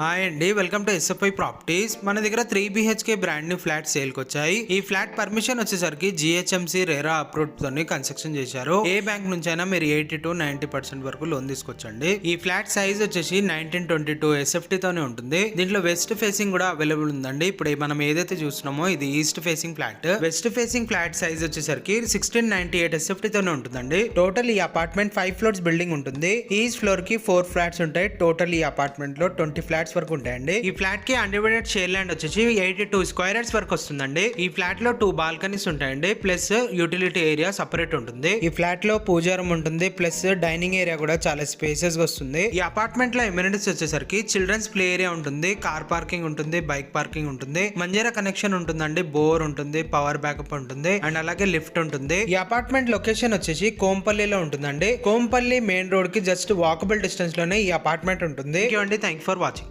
Hi అండి, welcome to SFI properties. మన దగ్గర 3 BHK brand new flat sale కి వచ్చాయి. ఈ ఫ్లాట్ పర్మిషన్ వచ్చేసరికి GHMC రెరా అప్రూవ్ తోని కన్స్ట్రక్షన్ చేశారు. ఏ బ్యాంక్ నుంచి అయినా మీరు 80 to 90% వరకు లోన్ తీసుకొచ్చండి. ఈ ఫ్లాట్ సైజ్ వచ్చేసి 1922 SFT తోనే ఉంటుంది. దీంట్లో వెస్ట్ ఫేసింగ్ కూడా అవైలబుల్ ఉందండి. ఇప్పుడు మనం ఏదైతే చూస్తున్నామో ఇది east facing flat. West facing flat size వచ్చేసరికి 1698 SFT తోనే ఉంటుందండి. టోటల్ ఈ అపార్ట్మెంట్ 5 ఫ్లోర్స్ బిల్డింగ్ ఉంటుంది. ఈచ్ ఫ్లోర్ కి 4 ఫ్లాట్స్ ఉంటాయి. టోటల్ ఈ అపార్ట్మెంట్ లో 20 ఫ్లాట్స్ వరకు ఉంటాయండి. ఈ ఫ్లాట్ కి అన్డివైడెడ్ షేర్ ల్యాండ్ వచ్చేసి 82 స్క్వేర్ యార్డ్స్ వరకు వస్తుందండి. ఈ ఫ్లాట్ లో 2 బాల్కనీస్ ఉంటాయండి, ప్లస్ యూటిలిటీ ఏరియా సపరేట్ ఉంటుంది. ఈ ఫ్లాట్ లో పూజారం ఉంటుంది, ప్లస్ డైనింగ్ ఏరియా కూడా చాలా స్పేసెస్ గా వస్తుంది. ఈ అపార్ట్మెంట్ లో ఎమ్యూనిటీస్ వచ్చేసరికి చిల్డ్రన్స్ ప్లే ఏరియా ఉంటుంది, కార్ పార్కింగ్ ఉంటుంది, బైక్ పార్కింగ్ ఉంటుంది, మంజీరా కనెక్షన్ ఉంటుందండి, బోర్ ఉంటుంది, పవర్ బ్యాకప్ ఉంటుంది, అండ్ అలాగే లిఫ్ట్ ఉంటుంది. ఈ అపార్ట్మెంట్ లొకేషన్ వచ్చేసి కోంపల్లిలో ఉంటుందండి. కోంపల్లి మెయిన్ రోడ్ కి జస్ట్ వాకబుల్ డిస్టెన్స్ లోనే ఈ అపార్ట్మెంట్ ఉంటుంది. Thank you for watching.